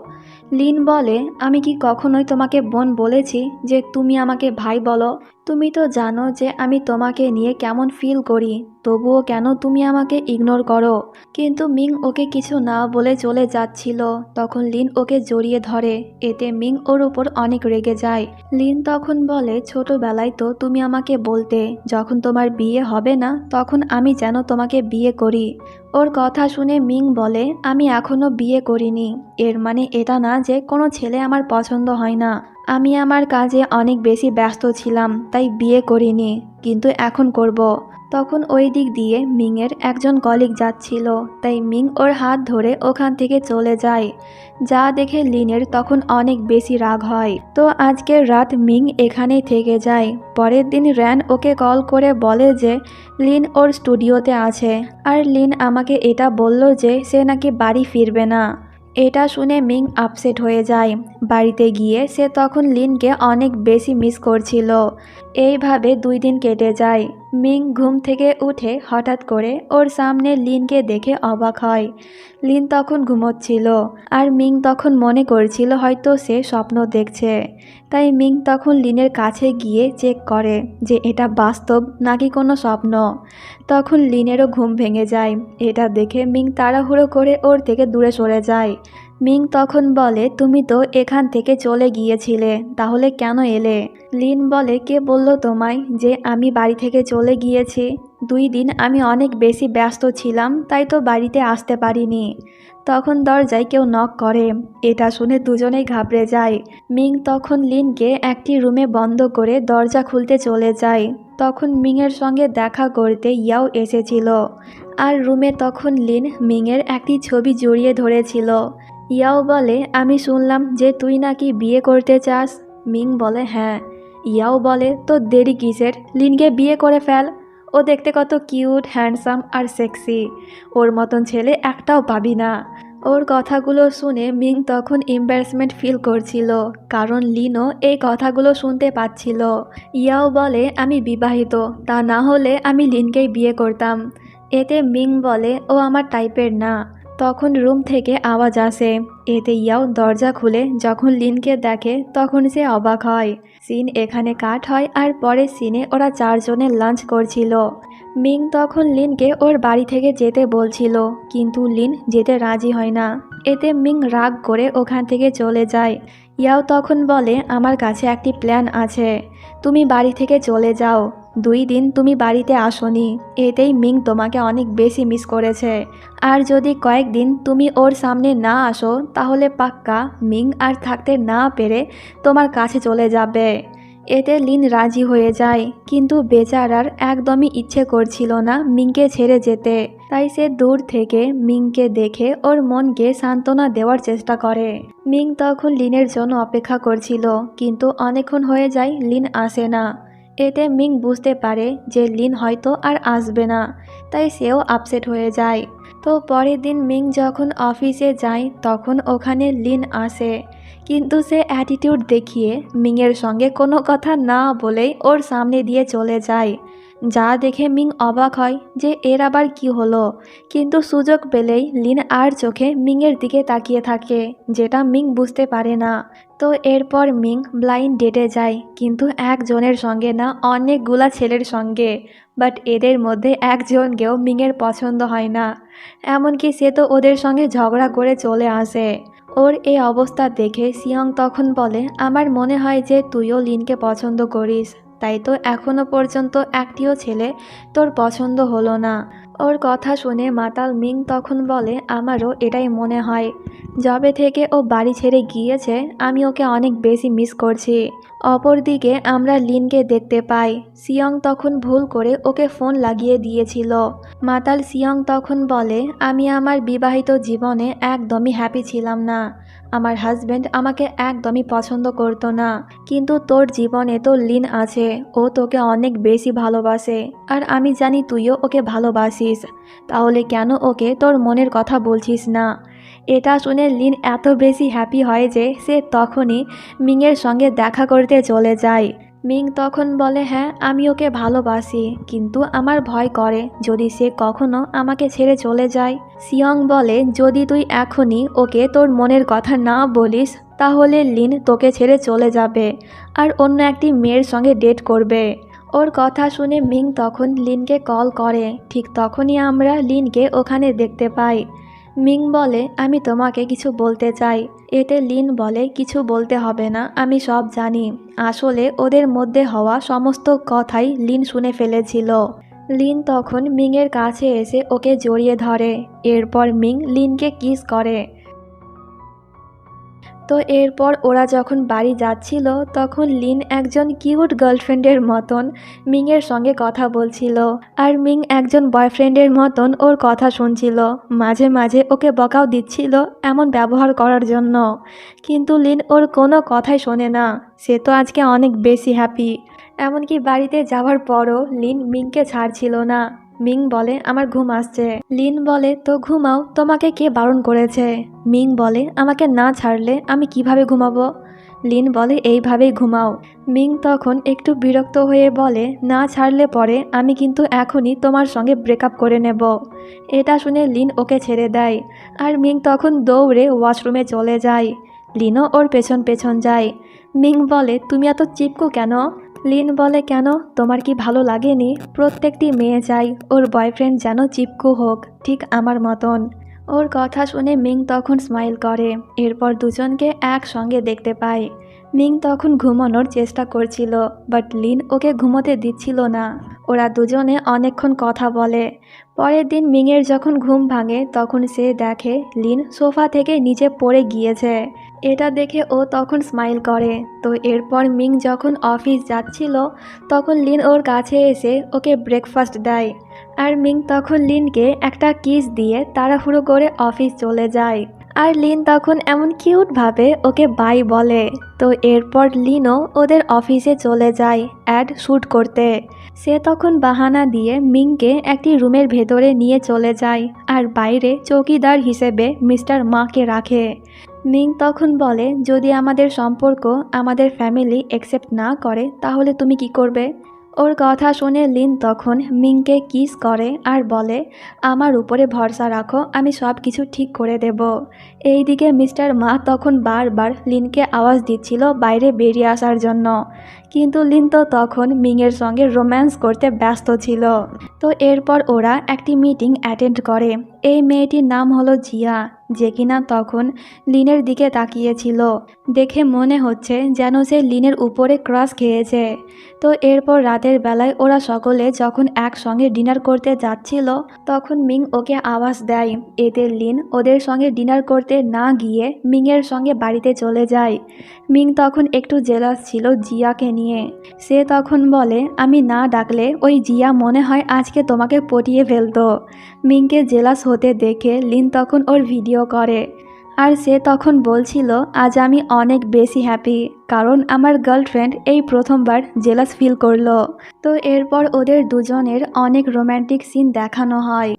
লিন বলে, আমি কি কখনোই তোমাকে বোন বলেছি যে তুমি আমাকে ভাই বলো? তুমি তো জানো যে আমি তোমাকে নিয়ে কেমন ফিল করি, তবুও কেন তুমি আমাকে ইগনোর করো? কিন্তু মিং ওকে কিছু না বলে চলে যাচ্ছিল। তখন লিন ওকে জড়িয়ে ধরে। এতে মিং ওর উপর অনেক রেগে যায়। লিন তখন বলে, ছোটবেলায় তো তুমি আমাকে বলতে যখন তোমার বিয়ে হবে না তখন আমি যেন তোমাকে বিয়ে করি। ওর কথা শুনে মিং বলে, আমি এখনো বিয়ে করিনি, এর মানে এটা না যে কোনো ছেলে আমার পছন্দ হয় না। আমি আমার কাজে অনেক বেশি ব্যস্ত ছিলাম, তাই বিয়ে করিনি, কিন্তু এখন করব। তখন ওই দিক দিয়ে মিংয়ের একজন কলিগ যাচ্ছিল, তাই মিং ওর হাত ধরে ওখান থেকে চলে যায়। যা দেখে লিনের তখন অনেক বেশি রাগ হয়। তো আজকের রাত মিং এখানেই থেকে যায়। পরের দিন র্যান ওকে কল করে বলে যে লিন ওর স্টুডিওতে আছে, আর লিন আমাকে এটা বলল যে সে নাকি বাড়ি ফিরবে না। এটা শুনে মিং আপসেট হয়ে যায়। বাড়িতে গিয়ে সে তখন লিনকে অনেক বেশি মিস করছিল। এইভাবে 2 দিন কেটে যায়। মিং ঘুম থেকে উঠে হঠাৎ করে ওর সামনে লিনকে দেখে অবাক হয়। লিন তখন ঘুমোচ্ছিল, আর মিং তখন মনে করছিল হয়তো সে স্বপ্ন দেখছে। তাই মিং তখন লিনের কাছে গিয়ে চেক করে যে এটা বাস্তব নাকি কোনো স্বপ্ন। তখন লিনেরও ঘুম ভেঙে যায়। এটা দেখে মিং তাড়াহুড়ো করে ওর থেকে দূরে সরে যায়। মিং তখন বলে, তুমি তো এখান থেকে চলে গিয়েছিলে, তাহলে কেন এলে? লিন বলে, কে বলল তোমায় যে আমি বাড়ি থেকে চলে গিয়েছি? 2 দিন আমি অনেক বেশি ব্যস্ত ছিলাম, তাই তো বাড়িতে আসতে পারিনি। তখন দরজায় কেউ নক করে। এটা শুনে দুজনেই ঘাবড়ে যায়। মিং তখন লিনকে একটি রুমে বন্ধ করে দরজা খুলতে চলে যায়। তখন মিংয়ের সঙ্গে দেখা করতে ইয়াও এসেছিল, আর রুমে তখন লিন মিংয়ের একটি ছবি জড়িয়ে ধরেছিল। ইয়াও বলে, আমি শুনলাম যে তুই নাকি বিয়ে করতে চাস। মিং বলে, হ্যাঁ। ইয়াও বলে, তো দেরি কিসের, লিনকে বিয়ে করে ফেল। ও দেখতে কত কিউট, হ্যান্ডসাম আর সেক্সি, ওর মতন ছেলে একটাও পাবি না। ওর কথাগুলো শুনে মিং তখন এম্বারেসমেন্ট ফিল করছিল, কারণ লিনও এই কথাগুলো শুনতে পাচ্ছিল। ইয়াও বলে, আমি বিবাহিত, তা না হলে আমি লিনকেই বিয়ে করতাম। এতে মিং বলে, ও আমার টাইপের না। তখন রুম থেকে আওয়াজ আসে। এতে ইয়াও দরজা খুলে যখন লিনকে দেখে তখন সে অবাক হয়। সিন এখানে কাট হয়, আর পরের সিনে ওরা 4 জনে লাঞ্চ করছিল। মিং তখন লিনকে ওর বাড়ি থেকে যেতে বলছিল, কিন্তু লিন যেতে রাজি হয় না। এতে মিং রাগ করে ওখান থেকে চলে যায়। ইয়াও তখন বলে, আমার কাছে একটি প্ল্যান আছে, তুমি বাড়ি থেকে চলে যাও। 2 দিন তুমি বাড়িতে আসোনি, এতেই মিং তোমাকে অনেক বেশি মিস করেছে। আর যদি কয়েকদিন তুমি ওর সামনে না আসো তাহলে পাক্কা মিং আর থাকতে না পেরে তোমার কাছে চলে যাবে। এতে লিন রাজি হয়ে যায়, কিন্তু বেচারার একদমই ইচ্ছে করছিল না মিংকে ছেড়ে যেতে। তাই সে দূর থেকে মিংকে দেখে ওর মনকে সান্ত্বনা দেওয়ার চেষ্টা করে। মিং তখন লিনের জন্য অপেক্ষা করছিল, কিন্তু অনেকক্ষণ হয়ে যায় লিন আসে না। এতে মিং বুঝতে পারে যে লিন হয়তো আর আসবে না, তাই সেও আপসেট হয়ে যায়। তো পরের দিন মিং যখন অফিসে যায় তখন ওখানে লিন আসে, কিন্তু সে অ্যাটিটিউড দেখিয়ে মিংয়ের সঙ্গে কোনো কথা না বলেই ওর সামনে দিয়ে চলে যায়। যা দেখে মিং অবাক হয় যে এর আবার কি হলো, কিন্তু সুযোগ পেলেই লিন আর চোখে মিংয়ের দিকে তাকিয়ে থাকে, যেটা মিং বুঝতে পারে না। তো এরপর মিং ব্লাইন্ড ডেটে যায়, কিন্তু একজনের সঙ্গে না, অনেকগুলা ছেলের সঙ্গে। বাট এদের মধ্যে একজনকেও মিংয়ের পছন্দ হয় না, এমনকি সে তো ওদের সঙ্গে ঝগড়া করে চলে আসে। ওর এই অবস্থা দেখে সিয়ং তখন বলে, আমার মনে হয় যে তুইও লিনকে পছন্দ করিস, তাই তো এখনো পর্যন্ত একটিও ছেলে তোর পছন্দ হলো না। ওর কথা শুনে মাতাল মিং তখন বলে, আমারও এটাই মনে হয়। যবে থেকে ও বাড়ি ছেড়ে গিয়েছে আমি ওকে অনেক বেশি মিস করছি। অপরদিকে আমরা লিনকে দেখতে পাই। সিয়ং তখন ভুল করে ওকে ফোন লাগিয়ে দিয়েছিল। মাতাল সিয়ং তখন বলে, আমি আমার বিবাহিত জীবনে একদমই হ্যাপি ছিলাম না। আমার হাজব্যান্ড আমাকে একদমই পছন্দ করতো না, কিন্তু তোর জীবনে তো লিন আছে, ও তোকে অনেক বেশি ভালোবাসে, আর আমি জানি তুইও ওকে ভালোবাসিস। তাহলে কেন ওকে তোর মনের কথা বলছিস না? এটা শুনে লিন এত বেশি হ্যাপি হয় যে সে তখনই মিংয়ের সঙ্গে দেখা করতে চলে যায়। মিং তখন বলে, হ্যাঁ আমি ওকে ভালোবাসি, কিন্তু আমার ভয় করে যদি সে কখনো আমাকে ছেড়ে চলে যায়। সিয়ং বলে, যদি তুই এখনই ওকে তোর মনের কথা না বলিস তাহলে লিন তোকে ছেড়ে চলে যাবে আর অন্য একটি মেয়ের সঙ্গে ডেট করবে। ওর কথা শুনে মিং তখন লিনকে কল করে। ঠিক তখনই আমরা লিনকে ওখানে দেখতে পাই। মিং বলে, আমি তোমাকে কিছু বলতে চাই। এতে লিন বলে, কিছু বলতে হবে না, আমি সব জানি। আসলে ওদের মধ্যে হওয়া সমস্ত কথাই লিন শুনে ফেলেছিল। লিন তখন মিংয়ের কাছে এসে ওকে জড়িয়ে ধরে। এরপর মিং লিনকে কিস করে। তো এরপর ওরা যখন বাড়ি যাচ্ছিল তখন লিন একজন কিউট গার্লফ্রেন্ডের মতন মিংয়ের সঙ্গে কথা বলছিল, আর মিং একজন বয়ফ্রেন্ডের মতন ওর কথা শুনছিল। মাঝে মাঝে ওকে বকাও দিচ্ছিল এমন ব্যবহার করার জন্য, কিন্তু লিন ওর কোনো কথাই শোনে না। সে তো আজকে অনেক বেশি হ্যাপি। এমনকি বাড়িতে যাওয়ার পরও লিন মিংকে ছাড়ছিল না। মিং বলে, আমার ঘুম আসছে। লিন বলে, তো ঘুমাও, তোমাকে কে বারণ করেছে? মিং বলে, আমাকে না ছাড়লে আমি কিভাবে ঘুমাবো? লিন বলে, এইভাবেই ঘুমাও। মিং তখন একটু বিরক্ত হয়ে বলে, না ছাড়লে পরে আমি কিন্তু এখনই তোমার সঙ্গে ব্রেকআপ করে নেব। এটা শুনে লিন ওকে ছেড়ে দেয়, আর মিং তখন দৌড়ে ওয়াশরুমে চলে যায়। লিনও ওর পেছন পেছন যায়। মিং বলে, তুমি এত চিপকু কেন? লিন বলে, কেন, তোমার কি ভালো লাগেনি? প্রত্যেকটি মেয়ে চাই ওর বয়ফ্রেন্ড যেন চিপকু হোক, ঠিক আমার মতন। ওর কথা শুনে মিং তখন স্মাইল করে। এরপর দুজনকে একসঙ্গে দেখতে পায়। মিং তখন ঘুমানোর চেষ্টা করছিল, বাট লিন ওকে ঘুমোতে দিচ্ছিল না। ওরা দুজনে অনেকক্ষণ কথা বলে। পরের দিন মিংয়ের যখন ঘুম ভাঙে তখন সে দেখে লিন সোফা থেকে নিচে পড়ে গিয়েছে। এটা দেখে ও তখন স্মাইল করে। তো এরপর মিং যখন অফিস যাচ্ছিল তখন লিন ওর কাছে এসে ওকে ব্রেকফাস্ট দেয়, আর মিং তখন লিনকে একটা কিস দিয়ে তাড়াহুড়ো করে অফিস চলে যায়। আর লিন তখন এমন কিউটভাবে ওকে বাই বলে। তো এরপর লিনও ওদের অফিসে চলে যায় অ্যাড শ্যুট করতে। সে তখন বাহানা দিয়ে মিংকে একটি রুমের ভেতরে নিয়ে চলে যায়, আর বাইরে চৌকিদার হিসেবে মিস্টার মাকে রাখে। মিং তখন বলে, যদি আমাদের সম্পর্ক আমাদের ফ্যামিলি অ্যাকসেপ্ট না করে তাহলে তুমি কি করবে? ওর কথা শুনে লিন তখন মিংকে কিস করে আর বলে, আমার উপরে ভরসা রাখো, আমি সব কিছু ঠিক করে দেব। এইদিকে মিস্টার মা তখন বারবার লিনকে আওয়াজ দিচ্ছিল বাইরে বেরিয়ে আসার জন্য, কিন্তু লিন তো তখন মিংয়ের সঙ্গে রোম্যান্স করতে ব্যস্ত ছিল। তো এরপর ওরা একটি মিটিং অ্যাটেন্ড করে। এই মেয়েটির নাম হলো জিয়া, যে কিনা তখন লিনের দিকে তাকিয়েছিল। দেখে মনে হচ্ছে যেন সে লিনের উপরে ক্রাশ খেয়েছে। তো এরপর রাতের বেলায় ওরা সকলে যখন একসঙ্গে ডিনার করতে যাচ্ছিল তখন মিং ওকে আওয়াজ দেয়। এতে লিন ওদের সঙ্গে ডিনার করতে না গিয়ে মিংয়ের সঙ্গে বাড়িতে চলে যায়। মিং তখন একটু জেলাস ছিল জিয়াকে নিয়ে। সে তখন বলে, আমি না ডাকলে ওই জিয়া মনে হয় আজকে তোমাকে পটিয়ে ফেলতো। মিংকে জেলাস হতে দেখে লিন তখন ওর ভিডিও করে, আর সে তখন বলছিল, আজ আমি অনেক বেশি হ্যাপি, কারণ আমার গার্লফ্রেন্ড এই প্রথমবার জেলাস ফিল করলো। তো এরপর ওদের দুজনের অনেক রোম্যান্টিক সিন দেখানো হয়।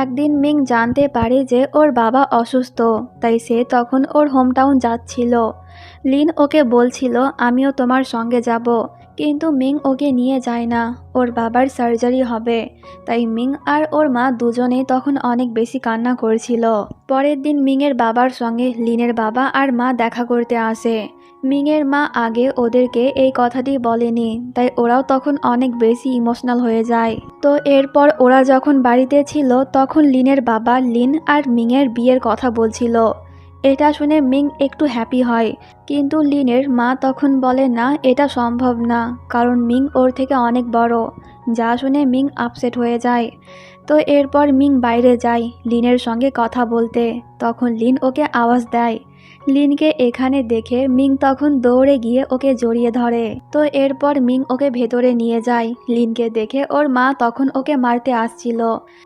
একদিন মিং জানতে পারে যে ওর বাবা অসুস্থ, তাই সে তখন ওর হোমটাউন যাচ্ছিল। লিন ওকে বলছিল, আমিও তোমার সঙ্গে যাব, কিন্তু মিং ওকে নিয়ে যায় না, ওর বাবার সার্জারি হবে। তাই মিং আর ওর মা দুজনেই তখন অনেক বেশি কান্না করছিল। পরের দিন মিংয়ের বাবার সঙ্গে লিনের বাবা আর মা দেখা করতে আসে। মিংয়ের মা আগে ওদেরকে এই কথাটি বলেনি, তাই ওরাও তখন অনেক বেশি ইমোশনাল হয়ে যায়। তো এরপর ওরা যখন বাড়িতে ছিল তখন লিনের বাবা লিন আর মিংয়ের বিয়ের কথা বলছিল। এটা শুনে মিং একটু হ্যাপি হয়, কিন্তু লিনের মা তখন বলে না, এটা সম্ভব না, কারণ মিং ওর থেকে অনেক বড়। যা শুনে মিং আপসেট হয়ে যায়। তো এরপর মিং বাইরে যায় লিনের সঙ্গে কথা বলতে। তখন লিন ওকে আওয়াজ দেয়। লিনকে এখানে দেখে মিং তখন দৌড়ে গিয়ে ওকে জড়িয়ে ধরে। তো এরপর মিং ওকে ভেতরে নিয়ে যায়। লিনকে দেখে ওর মা তখন ওকে মারতে আসছিল,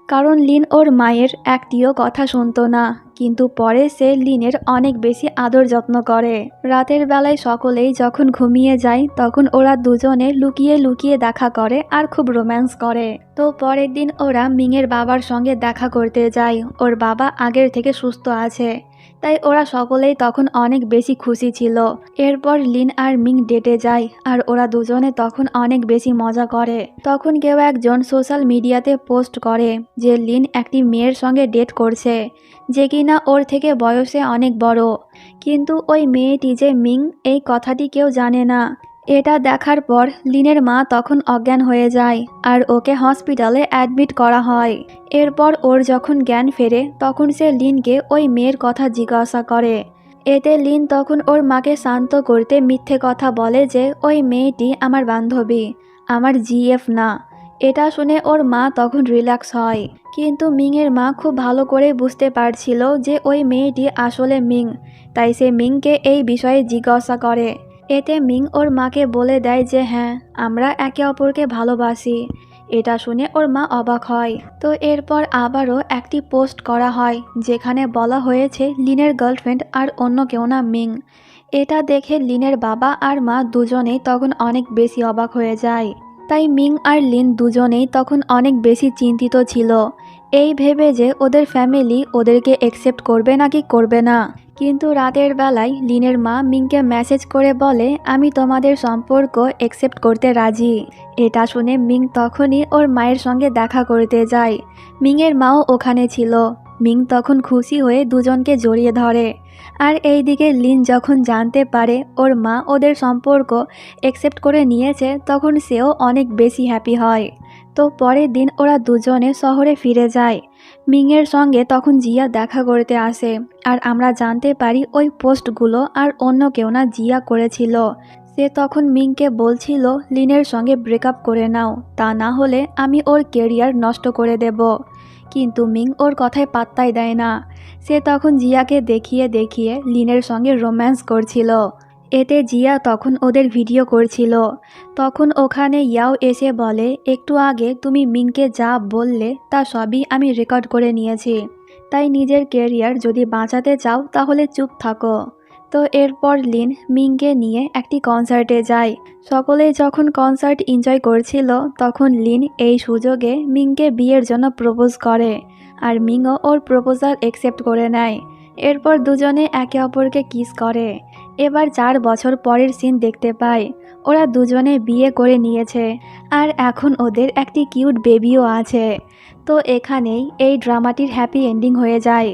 কারণ লিন ওর মায়ের একটিও কথা শুনতো না। কিন্তু পরে সে লিনের অনেক বেশি আদর যত্ন করে। রাতের বেলায় সকলেই যখন ঘুমিয়ে যায় তখন ওরা দুজনে লুকিয়ে লুকিয়ে দেখা করে আর খুব রোম্যান্স করে। তো পরের দিন ওরা মিংয়ের বাবার সঙ্গে দেখা করতে যায়। ওর বাবা আগের থেকে সুস্থ আছে, তাই ওরা সকলেই তখন অনেক বেশি খুশি ছিল। এরপর লিন আর মিং ডেটে যায়, আর ওরা দুজনে তখন অনেক বেশি মজা করে। তখন কেউ একজন সোশ্যাল মিডিয়াতে পোস্ট করে যে লিন একটি মেয়ের সঙ্গে ডেট করছে, যে কিনা ওর থেকে বয়সে অনেক বড়। কিন্তু ওই মেয়েটি যে মিং, এই কথাটি কেউ জানে না। এটা দেখার পর লিনের মা তখন অজ্ঞান হয়ে যায়, আর ওকে হসপিটালে অ্যাডমিট করা হয়। এরপর ওর যখন জ্ঞান ফেরে তখন সে লিনকে ওই মেয়ের কথা জিজ্ঞাসা করে। এতে লিন তখন ওর মাকে শান্ত করতে মিথ্যে কথা বলে যে ওই মেয়েটি আমার বান্ধবী, আমার জিএফ না। এটা শুনে ওর মা তখন রিল্যাক্স হয়। কিন্তু মিংয়ের মা খুব ভালো করে বুঝতে পারছিল যে ওই মেয়েটি আসলে মিং, তাই সে মিংকে এই বিষয়ে জিজ্ঞাসা করে। এতে মিং ওর মাকে বলে দেয় যে হ্যাঁ, আমরা একে অপরকে ভালোবাসি। এটা শুনে ওর মা অবাক হয়। তো এরপর আবারও একটি পোস্ট করা হয় যেখানে বলা হয়েছে লিনের গার্লফ্রেন্ড আর অন্য কেউ না, মিং। এটা দেখে লিনের বাবা আর মা দুজনেই তখন অনেক বেশি অবাক হয়ে যায়। তাই মিং আর লিন দুজনেই তখন অনেক বেশি চিন্তিত ছিল, এই ভেবে যে ওদের ফ্যামিলি ওদেরকে অ্যাকসেপ্ট করবে নাকি করবে না। কিন্তু রাতের বেলায় লিনের মা মিংকে মেসেজ করে বলে, আমি তোমাদের সম্পর্ক অ্যাকসেপ্ট করতে রাজি। এটা শুনে মিং তখনই ওর মায়ের সঙ্গে দেখা করতে যায়। মিংয়ের মাও ওখানে ছিল। মিং তখন খুশি হয়ে দুজনকে জড়িয়ে ধরে। আর এইদিকে লিন যখন জানতে পারে ওর মা ওদের সম্পর্ক অ্যাকসেপ্ট করে নিয়েছে তখন সেও অনেক বেশি হ্যাপি হয়। তো পরের দিন ওরা দুজনে শহরে ফিরে যায়। মিংয়ের সঙ্গে তখন জিয়া দেখা করতে আসে, আর আমরা জানতে পারি ওই পোস্টগুলো আর অন্য কেউ না, জিয়া করেছিল। সে তখন মিংকে বলছিল লিনের সঙ্গে ব্রেকআপ করে নাও, তা না হলে আমি ওর কেরিয়ার নষ্ট করে দেব। কিন্তু মিং ওর কথায় পাত্তাই দেয় না। সে তখন জিয়াকে দেখিয়ে দেখিয়ে লিনের সঙ্গে রোম্যান্স করছিল। এতে জিয়া তখন ওদের ভিডিও করছিল। তখন ওখানে ইয়াও এসে বলে, একটু আগে তুমি মিংকে যা বললে তা সবই আমি রেকর্ড করে নিয়েছি, তাই নিজের কেরিয়ার যদি বাঁচাতে চাও তাহলে চুপ থাকো। তো এরপর লিন মিংকে নিয়ে একটি কনসার্টে যায়। সকলেই যখন কনসার্ট এনজয় করছিল তখন লিন এই সুযোগে মিংকে বিয়ের জন্য প্রপোজ করে, আর মিংও ওর প্রপোজাল অ্যাকসেপ্ট করে নেয়। এরপর দুজনে একে অপরকে কিস করে। এবার 4 বছর পরের সিন দেখতে পাই, ওরা দুজনে বিয়ে করে নিয়েছে। আর এখন ওদের একটি কিউট বেবিও আছে। তো এখানেই এই ড্রামাটির হ্যাপি এন্ডিং হয়ে যায়।